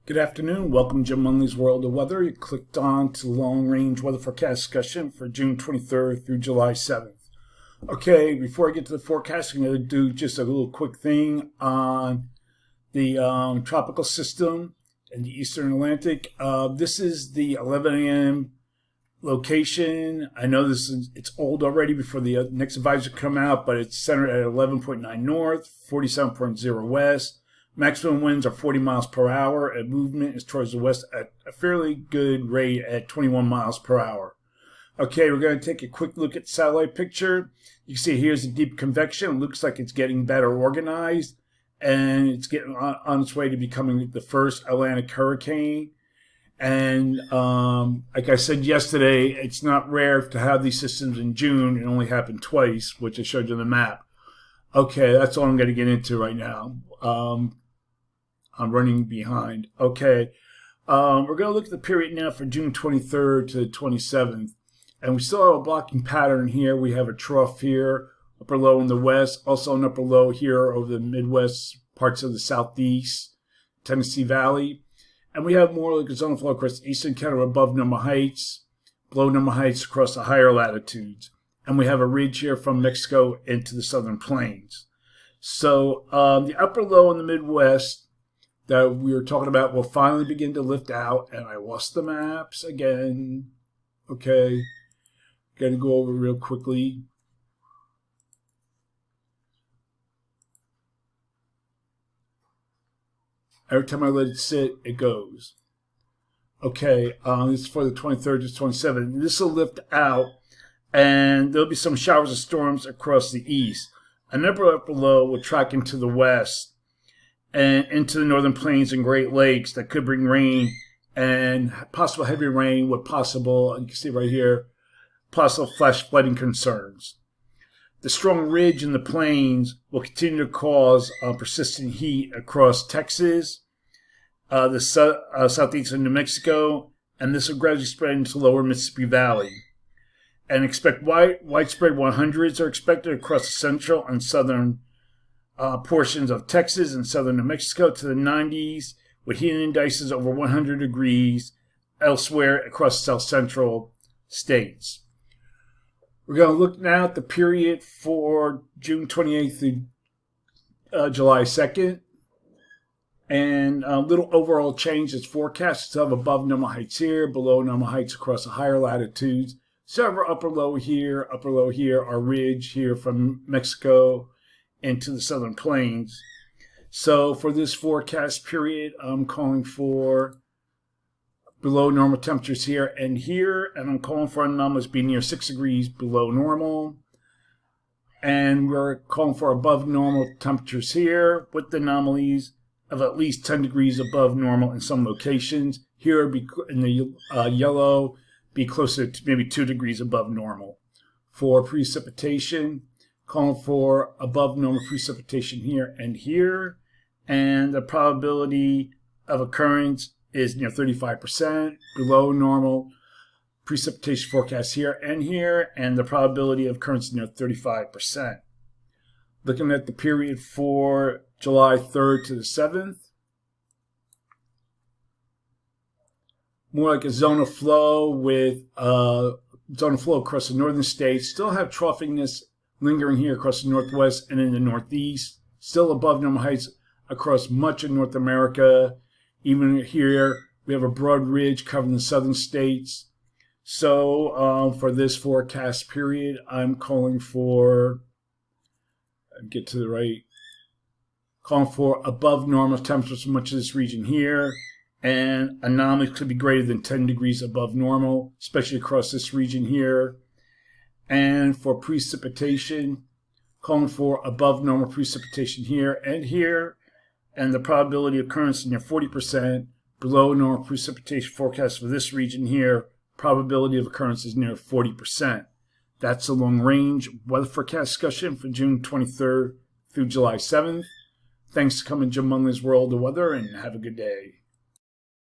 Good afternoon. Welcome to Jim Munley's World of Weather. You clicked on to the long-range weather forecast discussion for June 23rd through July 7th. Okay, before I get to the forecast, I'm going to do just a little quick thing on the tropical system in the Eastern Atlantic. This is the 11 a.m. location. I know it's old already before the next advisor come out, but it's centered at 11.9 north, 47.0 west. Maximum winds are 40 miles per hour, and movement is towards the west at a fairly good rate at 21 miles per hour. Okay, we're going to take a quick look at the satellite picture. You can see here's a deep convection. It looks like it's getting better organized, and it's getting on its way to becoming the first Atlantic hurricane. And like I said yesterday, it's not rare to have these systems in June. It only happened twice, which I showed you on the map. Okay, that's all I'm going to get into right now. I'm running behind. Okay, we're going to look at the period now for June 23rd to the 27th. And we still have a blocking pattern here. We have a trough here, upper low in the west, also an upper low here over the Midwest, parts of the Southeast, Tennessee Valley. And we have more like a zone of flow across the eastern Canada above normal heights, below normal heights across the higher latitudes. And we have a ridge here from Mexico into the southern plains. So the upper low in the Midwest that we were talking about will finally begin to lift out. And I lost the maps again. Okay. Got to go over real quickly. Every time I let it sit, it goes. Okay. This is for the 23rd to 27th. This will lift out, and there'll be some showers of storms across the east. Another upper low will track into the west and into the northern plains and Great Lakes that could bring rain and possible heavy rain with possible, you can see right here, possible flash flooding concerns. The strong ridge in the plains will continue to cause persistent heat across Texas, the southeast of New Mexico, and this will gradually spread into lower Mississippi Valley. And expect widespread 100s are expected across the central and southern portions of Texas and southern New Mexico to the 90s, with heat indices over 100 degrees elsewhere across south central states. We're going to look now at the period for June 28th through July 2nd. And a little overall change is forecast to have above normal heights here, below normal heights across the higher latitudes. Several upper low here, our ridge here from Mexico into the southern plains. So for this forecast period, I'm calling for below normal temperatures here, and I'm calling for anomalies being near 6 degrees below normal. And we're calling for above normal temperatures here with the anomalies of at least 10 degrees above normal in some locations. Here in the yellow, be closer to maybe 2 degrees above normal. For precipitation, calling for above normal precipitation here, and the probability of occurrence is near 35%, below normal precipitation forecast here, and the probability of occurrence is near 35%. Looking at the period for July 3rd to the 7th, more like a zone of flow with across the northern states. Still have troughiness lingering here across the northwest and in the northeast. Still above normal heights across much of North America. Even here, we have a broad ridge covering the southern states. So for this forecast period, I'm calling for, calling for above normal temperatures for much of this region here. And anomalies could be greater than 10 degrees above normal, especially across this region here. And for precipitation, calling for above normal precipitation here, and the probability of occurrence near 40%, below normal precipitation forecast for this region here, probability of occurrence is near 40%. That's a long-range weather forecast discussion for June 23rd through July 7th. Thanks for coming to Jim Munley's World of Weather, and have a good day.